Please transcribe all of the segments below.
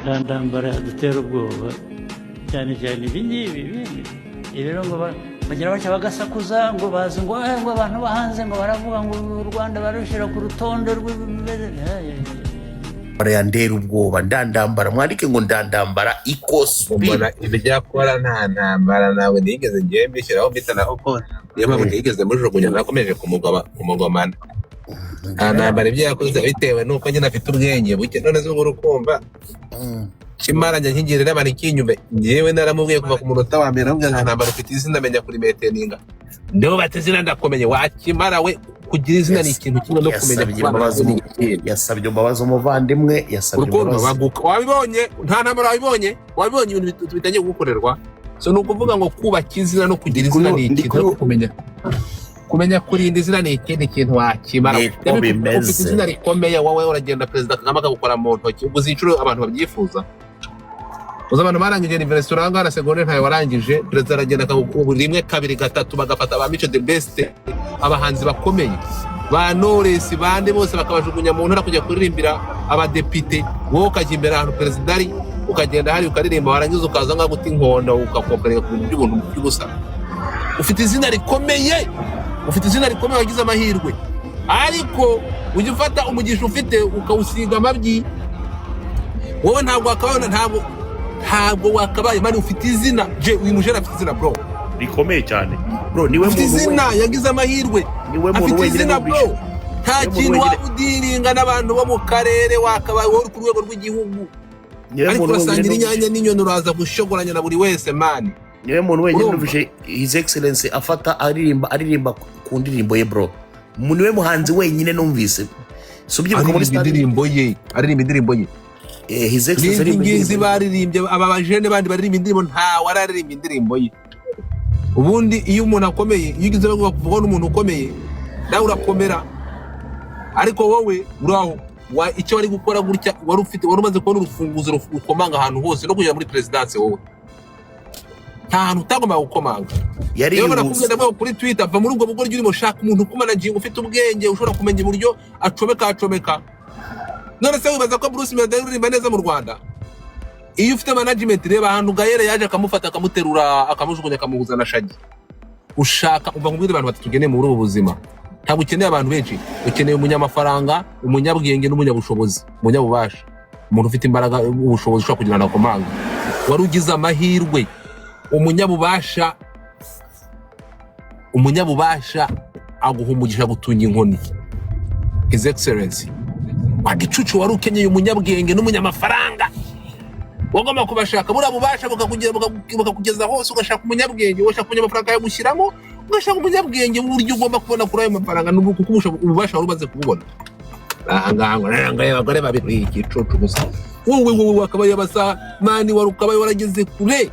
ntambara dutera ubwoba cyane cyane ibi ngibi rero ngo bagira batya bagasakuza ngo bazi ngo abantu bahanze ngo baravuga ngo u Rwanda barushira ku rutonde barayandera ubwoba ndandambara mwandike ngo ndandambara ikosbi ibyakora nta ntambara nawe nigeze ngiye mbishyiraho mbitanaho ko niyo mpamvu ntigeze mujugunya nakomeje kumugomana ntambara ibyo yakoze bitewe nuko nyine afite ubwenge buke none zo urukumva kimaranya nkigirira abantu ikinyume nyewe naramubwiye kuva ku munota wa mbere ahubwo nta ntambara ufite izina menya kuri meteninga ndeho batezina ndakomeye wakimara we kugira izina ni ikintu kimwe no kumenya yasabye imbabazi umuvandimwe yasabye imbabazi wabibonye nta ntambara wabibonye ibintu bitangiye gukorerwa so nukuvuga ngo kubaka izina no kugira izina ni ikintu no kumenya kurinda izina ni ikindi kintu wakimara ufite izina rikomeye wowe uragenda Perezida Kagame akagukora mu ntoki ubwo zicuro abantu babyifuza uza abantu barangije university uranga na secondaire ntayo warangije Perezida aragenda akagukura rimwe kabiri gatatu bagafata ba Mico the best abahanzi bakomeye ba Knowless bande bose bakabajugunya mu ntara kujya kuririmbira abadepite wowe ukajya imbere ahantu Perezida ari ukagenda hari ukaririmba warangiza ukaza nga guta inkondo ukakopereka ku bintu by'ubuntu by'ubusa ufite izina rikomeye wagize amahirwe ariko ujye ufata umugisha ufite ukawusiga amabyi wowe ntabwo wakabaye mani ufite izina je uyu mujera afite izina bro rikomeye cyane bro niwe muntu izina yagize amahirwe afite izina bro nta kintu wabudiringa n'abantu bo mu karere wakabaye wowe ku rwego rw'igihugu ariko urasangira inyanya n'inyoni uraza gushogoranya na buri wese mani niwe muntu wenyine numvise His Excellency afata aririmba ku ndirimbo ye bro niwe muhanzi wenyine numvise subyibuka muri indirimbo ye His Excellency ngizi baririmbye aba bajene bandi baririmba indirimbo nta wararirimba indirimbo ye ubundi iyo umuntu akomeye iyo ugize bavuga kuvuga n'umuntu ukomeye nawe urakomera ariko wowe uraho icyo wari gukora gutya wari umaze kubona urufunguzo rukomanga ahantu hose no kugera muri presidence wowe nta hantu utagomba gukomanga yari nakubwira ngo kuri Twitter va muri ubwo bugoryi urimo shaka umuntu kumanaginga ufite ubwenge ushobora kumenya uburyo acomeka none se wibaza ko Bruce Melody aririmba neza mu Rwanda iyo ufite management reba ahantu Gayere yaje akamufata akamuterura akamujugunya akamuhuza na Shagi ushaka umva nkubwira abantu batugene muri ubu buzima ntabwo ukeneye abantu benshi ukeneye umunyamafaranga umunyabwenge n'umunyabushobozi umunyabubasha umuntu ufite imbaraga ubushobozi ushobora kugira ngo akomanga wari ugize amahirwe umunyabubasha aguha umugisha gutunga inkoni His Excellency wagicucu wari ukenyeye umunyabwenge n'umunyamafaranga wagomba kubashaka burabubasha bakakugeza hose ugashaka umunyabwenge ugashaka umunyamafaranga yagushyiramo ugashaka umunyabwenge mu buryo ugomba kubona kuri ayo mafaranga n'ubwo kuko ububasha wari umaze kububona abagore babiri igicucu gusa wowe wakabaye abasa mani wari ukabaye warageze kure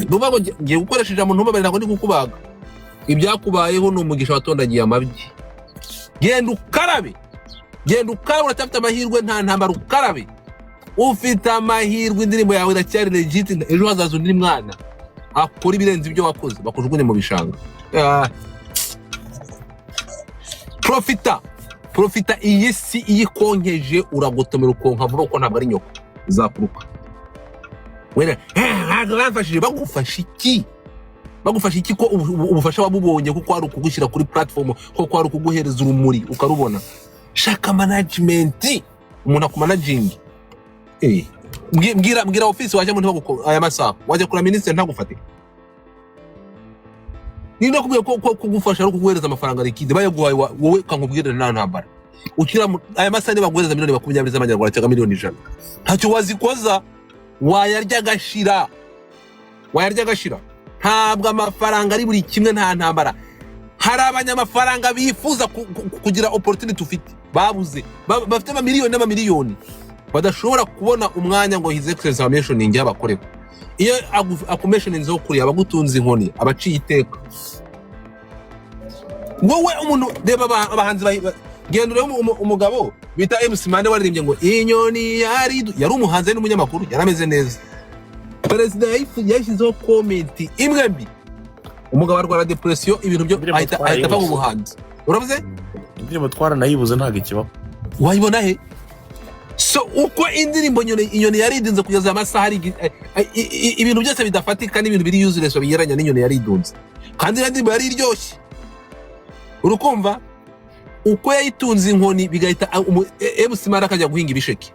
nuvuga ngo ngiye gukoresha ijambo ntubabarira ngo ndi kukubaga ibyakubayeho ni umugisha watondagiye amabyi genda ukarabe uracyafite amahirwe nta ntambara ukarabe ufite amahirwe indirimbo yawe iracyari legit ejo hazaza undi mwana akora ibirenze ibyo wakoze bakujugunye mu bishanga profita iyi si iyikonkeje uragotomera ukonka vuba ko ntabwo ari nyoko zakuruka wera bamfashije bagufasha iki ko ubufasha wabubonye kuko ari ukugushyira kuri platform kuko ari ukuguhereza urumuri ukarubona shaka management umuntu akumanaginga mbwira office waje mu aya masaha waje kura minister ntagufate ninde kubwiye ko kugufasha ari ukuguhereza amafaranga likide bayaguhaye wowe kankubwira nta ntambara ukira aya masaha ni baguhereza miliyoni 20 z'amanyarwanda cyangwa miliyoni 100 ntacyo wazikoza wayarya gashira ntabwo amafaranga ari buri kimwe nta ntambara hari abanyamafaranga bifuza kugira opportunity ufite babuze bafite amamiliyoni badashobora kubona umwanya ngo His Excellency mentioning y'abakoreko iyo akumentioning zo kuri abagutunze inkoni abaciye iteka wowe umuntu reba abahanzi gendure umugabo bita MC Mande waririmbye ngo inyoni yari umuhanzi n'umunyamakuru yarameze neza Perezida yashyizeho comment imwe mbi umugabo arwara depression ibintu byo ahita ava mu buhanzi uravuze indirimbo twaranayibuze ntago ikibaho wayibona he so uko indirimbo inyoni yaridinze kugeza amasaha ari ibintu byose bidafatika n'ibintu biri useless biyeranya n'inyoni yaridunze kandi indirimbo yari iryoshye urukumva uko yayitunze inkoni bigahita MC Mara akajya guhinga ibisheke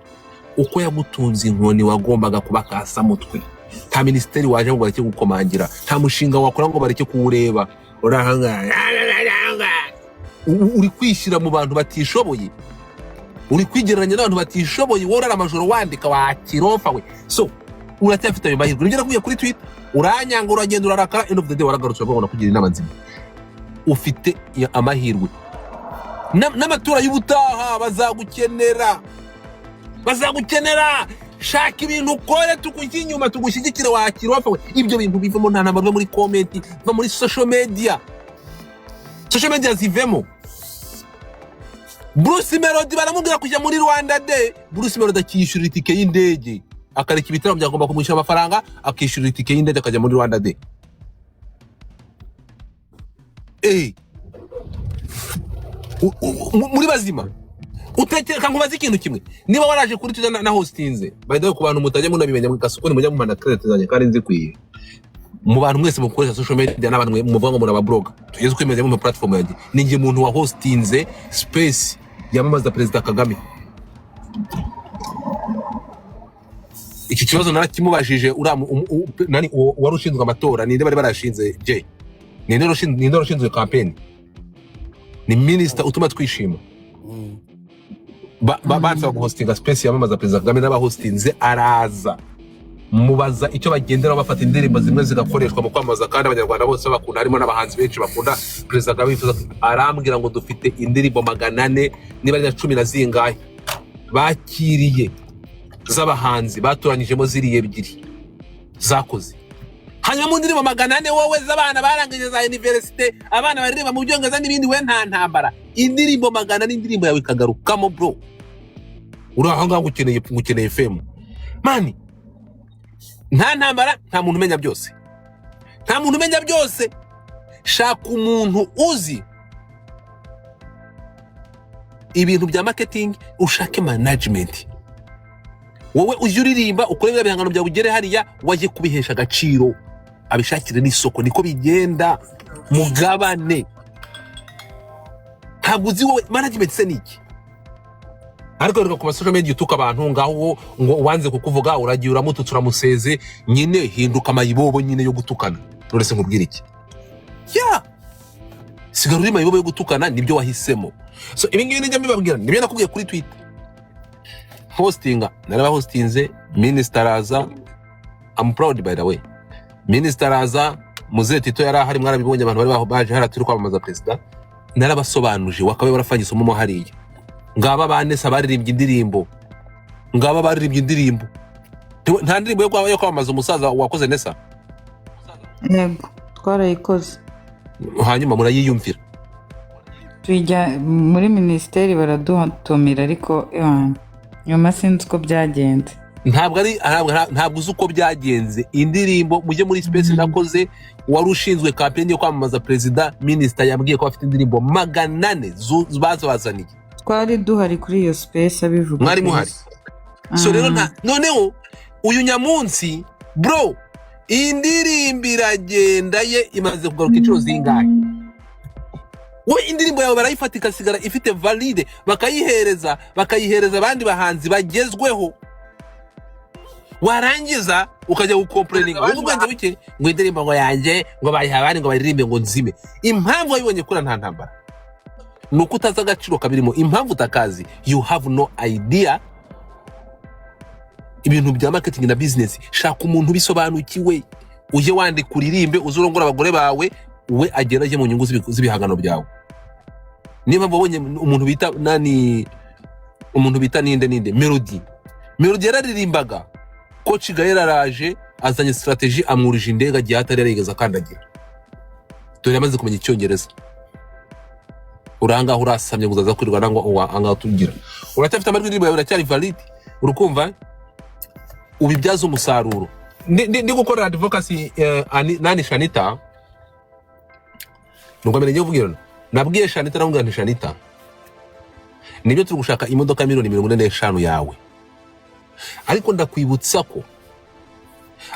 uko yagutunze inkoni wagombaga kubakasa mutwe nta ministeri waje ngo bareke gukomangira nta mushinga wakora ngo bareke kuwureba urahanga uri kwishira mu bantu batishoboye uri kwigereranya n'abantu batishoboye worara amajoro wandika wa kirofa we so uracyafite ayo mahirwe nigera kuye kuri Twitter uranyanga uragenda urarakara end of the day waragarutse bagona kugira inama nzima ufite amahirwe n'amatura y'ubutaha bazagukenera shaka ibintu ukore tukukinyuma tugushyigikira wa kirofa we ibyo bintu bivamo nta namba muri comment va muri social media zivemo Bruce Melody baramubwira kujya muri Rwanda Day Bruce Melody akishyura itike y'indege akareka ibitaramo byagomba kumwishyura amafaranga akishyura itike y'indege akajya muri Rwanda Day muri bazima utekereka nkubaza ikintu kimwe niba waraje kuri Twitter na hostinze by the way ku bantu mutajya munabimenya mu kasukoni mujya mumana credit zanjye kandi nzikwiye mu bantu mwese mukoresha social media n'abantu muvuga ngo muri abablog tugeze kwemeza mu platform yanjye ninjye muntu wa hostinze space yamamaza President Kagame iki kibazo narakimubajije nani warushinzwe amatora ninde bari barashinze J ninde rushinzwe campaign ni minister utuma twishima banza guhostinga space yamamaza President Kagame n'abahostinze araza mubaza icyo bagendera bafata indirimbo zimwe zigakoreshwa mu kwamaza kandi abanyarwanda bose bakunda harimo n'abahanzi benshi bakunda President Kagame arambwira ngo dufite indirimbo 400 niba ari 10 na zingahe bakiriye z'abahanzi batoranyijemo ziriye ebyiri zakoze hanyuma mu ndirimbo 400 wowe z'abana barangije za university abana baririmba mu byongaza n'ibindi we nta ntambara indirimbo 400 n'indirimbo yawe ikagarukamo bro urahanga ngukeneye FM mani nta ntambara nta muntu umenya byose shaka umuntu uzi ibintu bya marketing ushake management wowe ujuririmba ukore ibihangano bya bugere hariya waje kubihesha agaciro abishakire n'isoko niko bigenda mugabane ntabwo uzi wowe management se niki ariko reka ku social media utuka abantu ngaho ngo wanze kukuvuga uragiye uramututse uramuseze nyine hinduka amayibobo nyine yo gutukana urese nkubwira iki sigarura amayibobo yo gutukana nibyo wahisemo so ibi ngibi njya mbibabwira nibyo nakubwiye kuri Twitter hostinga naraba hostinze minister aza I'm proud by the way minister aza Muzee Tito yari ahari mwarabibonye abantu bari baje haraturi kwamamaza President narabasobanuje wakabe barafanye isomo hariya ngaba banesa baririmbye indirimbo nta ndirimbo yo kwamamaza umusaza wakoze nesa yego twarayikoze hanyuma murayiyumvira tujya muri ministeri baradutumira ariko nyuma sinzi uko byagenze ntabwo uzi uko byagenze indirimbo mujye muri space nakoze wari ushinzwe campaign yo kwamamaza President minister yambwiye ko afite indirimbo 400 bazaniye twari duhari kuri iyo space abivuga mwari muhari so rero noneho uyu nyamunsi bro indirimbo iragenda ye imaze kugaruka inshuro zingahe wowe indirimbo yawe barayifatika sigara ifite valide bakayihereza abandi bahanzi bagezweho warangiza ukajya gukomplaininga wowe ubwanjye bike ngo indirimbo ngo yanjye ngo bayihabane ngo baririmbe ngo nzime impamvu wayibonye kuri nta ntambara nuko utaza agaciro kabirimo impamvu utakazi you have no idea ibintu bya marketing na business shaka umuntu bisobanukiwe uje wandi kuririmbe uzurongora abagore bawe we ageraje mu nyungu z'ibihangano byawe niba babonye umuntu bita ninde Melody yararirimbaga coach Gaera araje azanye strategy amwurije indega gihe atari yarigeza kandagira dore yamaze kumenya icyongereza uranga urasamye guzaza kwirirwa nango anga tugira uracyafite amajwi indirimbo yawe iracyari valid urukumva ubibyaza umusaruro ndi gukora advocacy nani Shanita nuko amenye uvugira nabwiye Shanita namubwira nti Shanita nibyo turi gushaka imodoka miliyoni 45 yawe ariko ndakwibutsa ko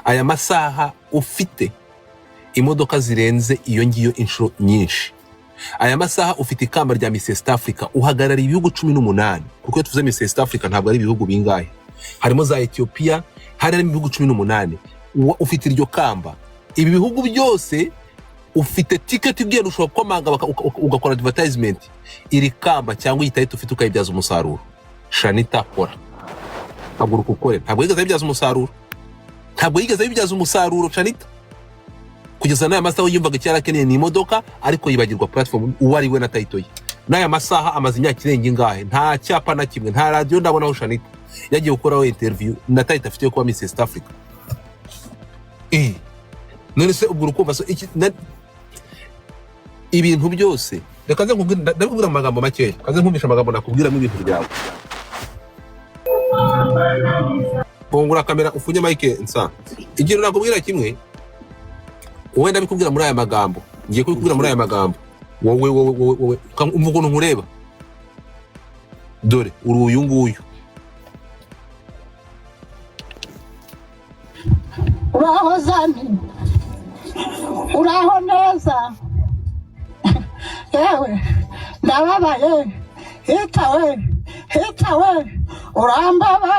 aya masaha ufite imodoka zirenze iyo ngiyo inshuro nyinshi. Aya masaha ufite ikamba rya Miss East Africa, uhagarariye ibihugu 18, kuko tuvuze Miss East Africa ntabwo ari ibihugu bingahe, harimo za Ethiopia, hari ibihugu 18. Ufite iryo kamba, ibi bihugu byose ufite ticket igenda ushobora komanga ugakora advertisement. Iri kamba cyangwa yitahita ufite ukayibyaza umusaruro. Shanita kora, haguruka ukore. Ntabwo yigeze yibyaza umusaruro, ntabwo yigeze yibyaza umusaruro Shanita. Kugeza n'aya masaha yumvaga cyarakeneye ni imodoka, ariko yibagirwa platform uwari we na title ye. N'aya masaha amaze imyaka irenga ingahe, nta cyapa na kimwe, nta radio ndabona aho Shanita yagiye gukoraho interview na title afite yo kuba Miss East Africa. None se ubwo urukumva so ibintu byose reka nze ndakubwira amagambo make, kaze nkumisha amagambo nakubwiramo ibintu byawe. Bongura kamera ufunye mike nsa. Igihe nakubwira kimwe, wowe ndabikubwira muri aya magambo, ngiye kubikubwira muri aya magambo. Wowe umvugo nkureba, dore uri uyu nguyu. Uraho Zani, uraho neza. Yewe ndababaye, hitawe urambabaje.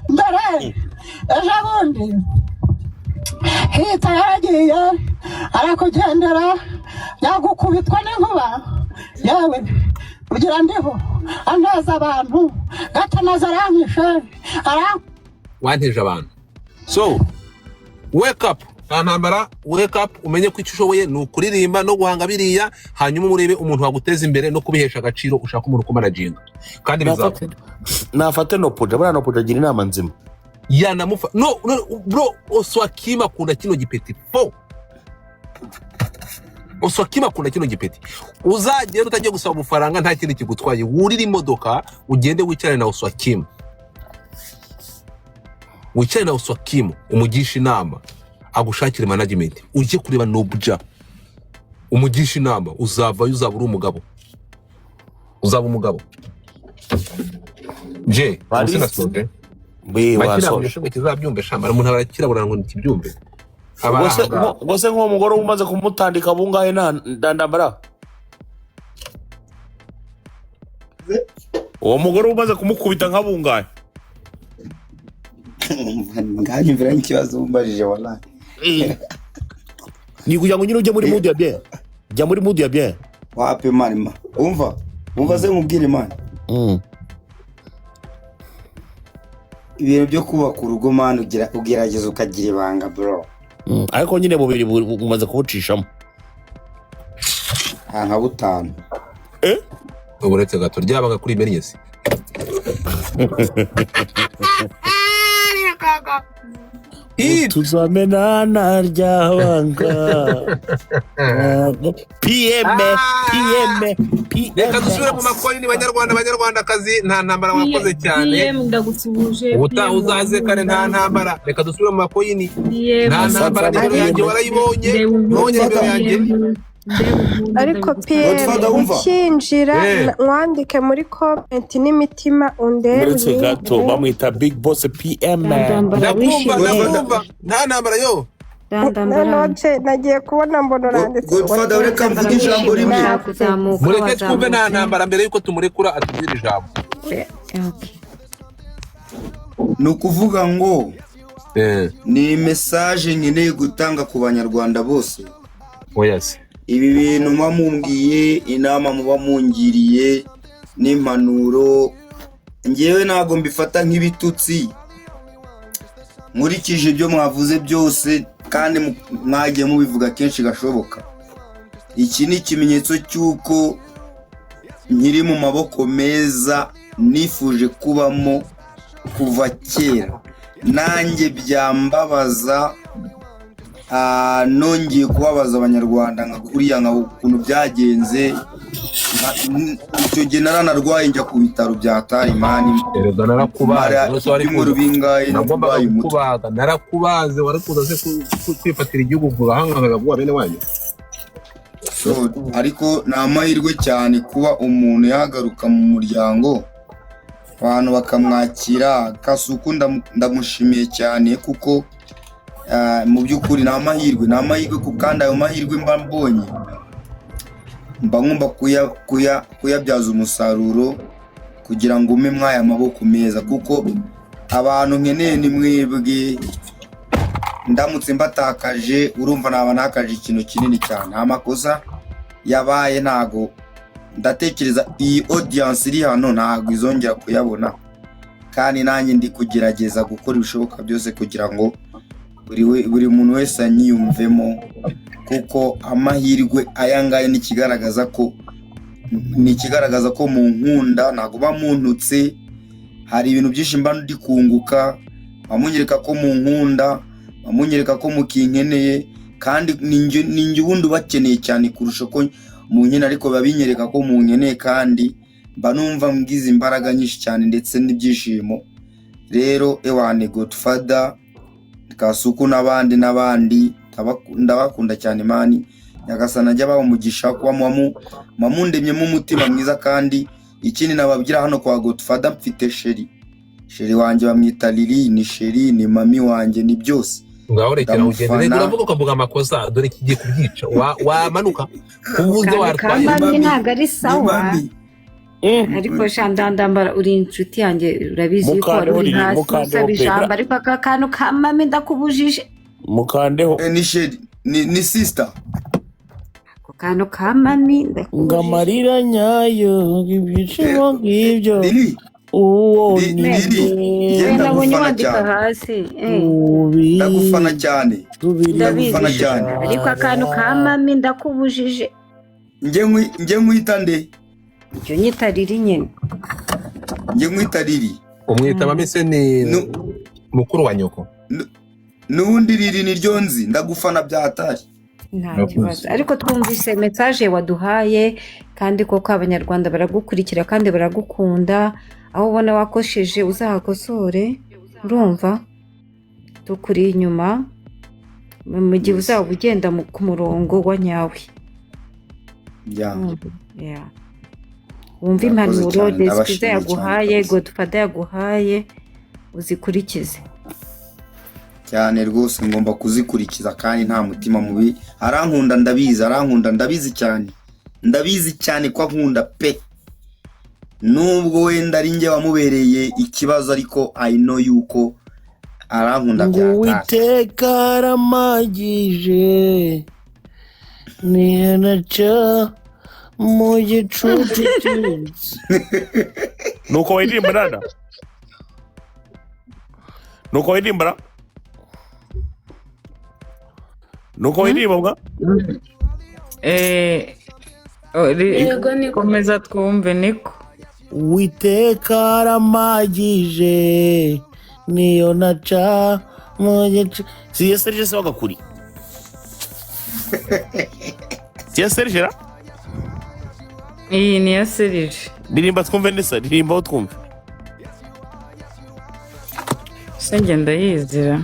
Mbere ejo bundi hita yaragiye arakugendera, yagukubitwa n'inkuba. Yewe ugira ndiho aneza abantu, gatanaza aranyishe wanteje abantu. So wake up, ntambara, wake up, umenye ko icyo ushoboye ni ukuririmba no guhanga biriya, hanyuma umurebe umuntu waguteza imbere no kubihesha agaciro. Ushaka umuntu kumanaginga kandi bizakora. Nafate no poja, bana no poja gira inama nzima. Yanamufa no bro, Oswakima kunda kino gipeti po. Oswakima kunda kino gipeti. Uzagenda utagiye gusaba amafaranga, nta kintu kigutwaye, wurira imodoka ugende wicarane na Oswakima. Wicare na Oswakima umugisha inama, agushakire management, ujye kureba Nobja umugisha inama, uzavayo uzabura umugabo, uzaba umugabo. Je usina sote waso kizabyumve shamba, umuntu abarakirabura ngo ntibyumve. Gose nko mugoro umaze kumutandika bungahe ndandambara. Uwo mugoro umaze kumukubita nka bungahe. Ngani mvira nkibazo umbajije wallahi. Ni kugira ngo nyine ujye muri mood ya bien. Jya muri mood ya bien. Wapi mani umva se nkubwire mani. Ibintu byo kubaka urugo mani ugerageza ukagira ibanga bro. Ariko nyine bubiri umaze kubucishamo. Nka butanu. Uburetse gato ryabanga kuri Menyesi. Tuzamenana ryabanga. PM. Reka dusubire mu makoini banyarwandakazi, nta ntambara wakoze cyane. PM ndagutsubuje. Uzaze kare nta ntambara. Reka dusubire mu makoini. Nta ntambara nimero yanjye warayibonye. Nonye nimero yanjye. Ariko PM ukinjira mwandike muri comment n'imitima undebe. Uretse gato bamwita Big Boss PM. Ndakumva nta ntambara yo. Nanoce nagiye kubona mbona uranditse. Godfather ureka mvuga ijambo rimwe. Mureke twumve nta ntambara mbere yuko tumurekura atubwira ijambo. Nukuvuga ngo ni message nkeneye gutanga ku banyarwanda bose. Oyase. Ibi bintu mumbwiye, inama muba mungiriye n'impanuro, ngewe ntago mbifata nk'ibitutsi. Nkurikije ibyo mwavuze byose kandi mwagiye mubivuga kenshi gashoboka. Iki ni ikimenyetso cy'uko nkiri mu maboko meza nifuje kubamo kuva kera. Nanjye byambabaza nongeye kubabaza abanyarwanda nka kuriya nka ukuntu byagenze. Icyo gihe naranarwaye njya ku bitaro bya Tarimani. Narakubaze warakuza se kwifatira igihugu kugahanga kuba bene wanyu. Ariko ni amahirwe cyane kuba umuntu yahagaruka mu muryango abantu bakamwakira. Kasuku ndamushimiye cyane kuko mu by'ukuri ni amahirwe ku kandi ayo mahirwe mba mbonye mba ngomba kuyabyaza umusaruro kugira ngo ume mwaya maboko meza, kuko abantu nkeneye ni mwebwe. Ndamutse mbatakaje urumva naba nakaje ikintu kinini cyane. Amakosa yabaye ntago ndatekereza iyi audience iri hano ntago izongera kuyabona, kandi nanjye ndi kugerageza gukora ibishoboka byose kugira ngo buri muntu wese anyiyumvemo, kuko amahirwe ayangaya nikigaragaza ko mu nkunda ntago bamuntutse. Hari ibintu byinshi mba ndi kunguka, bamunyereka ko mu nkunda, bamunyereka ko mukinkeneye, kandi ninjye ubundi bakeneye cyane kurusha ko mu nkene, ariko babinyereka ko mu nkeneye kandi mba numva mgize imbaraga nyinshi cyane ndetse n'ibyishimo. Rero ewane Godfather, Kasuku n'abandi ndabakunda cyane mani. Nyagasana ajya baho umugisha kuba mwamundemyemo umutima mwiza, kandi ikindi nababwira hano kwa Godfather mfite sheri wanjye bamwita Lili, ni sheri, ni mami wanjye, ni byose. Ngaho rekera ugende uravuga ukavuga amakosa dore kigiye kubyica wamanuka ubuze warwaye mami ntago ari sawa. Ariko shandandambara uri inshuti yanjye urabizi ko uri hasi usaba ijambo, ariko aka kantu ka mami ndakubujije mukandeho. Ni sheri, ni sister. Ako kantu ka mami ndakubujije ngamarira nyayo ibiciro ngibyo uwo ni nabonye wandika hasi ndagufana cyane, ariko akantu ka mami ndakubujije. Nge nkwita nde? Icyo nyita Lili nyine. Nge nkwita Lili. Umwita mami se ni mukuru wa nyoko? N'ubundi Lili ni ryo nzi, ndagufana byatari. Nta kibazo, ariko twumvise message waduhaye, kandi koko abanyarwanda baragukurikira kandi baragukunda. Aho ubona wakosheje uzahakosore, urumva tukuri inyuma mu gihe uzaba ugenda ku murongo wa nyawe. Wumva impanuro Desikiza yaguhaye, Godfather yaguhaye, uzikurikize cyane rwose. Ngomba kuzikurikiza kandi nta mutima mubi. Arankunda ndabizi cyane ko ankunda pe. Nubwo wenda ari njye wamubereye ikibazo, ariko I know yuko arankunda byatari. Uwiteka aramagije nihenaca mu gicucu cy'inzu. Nuko waririmba nada? Nuko waririmba mbwa? Komeza twumve niko. Uwiteka aramagije niyo naca mu gicucu. Si Serge se wagakuri? Si Serge ra? Iyi ni ya Serge. Ndirimba twumve neza, ndirimba twumve. Senge ndayizira.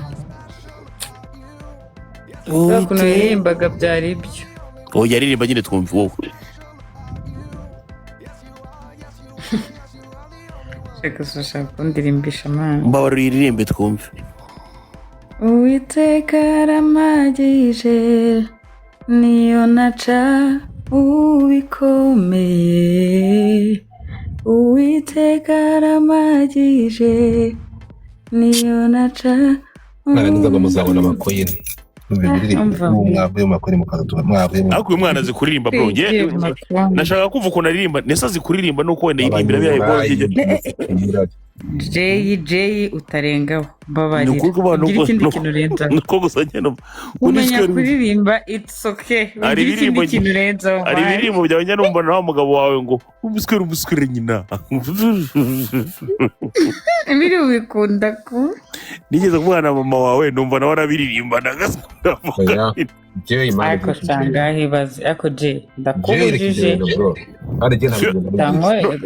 Kuno yirimbaga byari ibyo. Yaririmba nyine twumve wowe. Reka sushaka kundirimbisha mwana. Mbabara iririmbe twumve. Uwiteka aramagije niyo naca ubikomeye. Uwiteka aramagije niyo naca. Narangiza ngo muzabona amakoyini. Ariko uyu mwana azi kuririmba bro. Nashaka kumva ukuntu aririmba. Nesa azi kuririmba nuko wenda yirimbira byaye. Jay utarengaho babarira. Ngira ikindi kintu urenzaho. Nuko gusa nyene umenya kuririmba it's okay. Ngira ikindi kintu urenzaho. Ari birimbo byawe nyene numva naho umugabo wawe ngo ubuskere nyina. Ibiri ubikunda ko nigeze kumwana mama wawe numva nawe arabiririmba ndagasa. Ariko sanga hibaze ako je ndakubujije.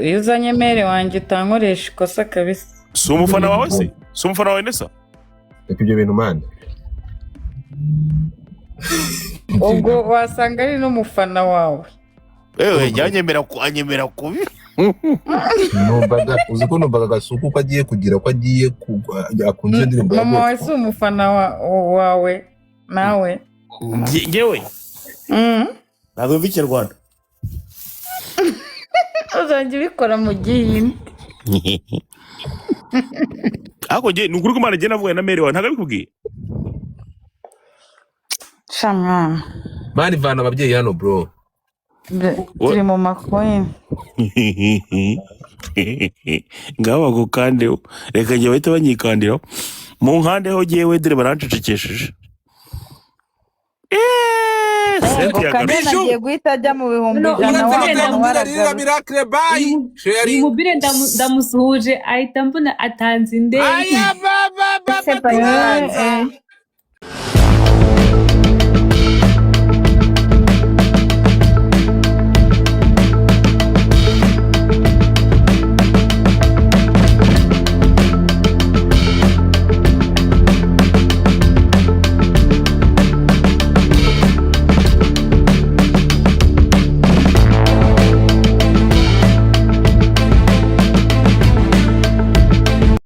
Iyo uzanye mere wanjye utankoresha ikosa kabisa. Si umufana wawe se? Si umufana wawe Nesa? Ibyo bintu mande. Ubwo wasanga ari n'umufana wawe. anyemera kubi. Uzi ko numvaga Gasuku ko agiye kugira ko agiye akunze indirimbo. Mama wawe si umufana wawe nawe? Ngewe ntabwo mva Ikinyarwanda. Uzajya ubikora mu gihindi. Ako nge nukuri ko Imana nge navuga na Mary wawe ntabwo abikubwiye. Shamwana Mani vana ababyeyi hano bro. turi mu makoini. Ngaho bagukandeho reka njye bahita banyikandiraho mu nkandeho ngewe dore barancecekesheje. Nagiye guhita ajya mu bihumbi ijana. Miracle bye. Umubire ndamusuhuje ahita mbona atanze indege. Aya baba.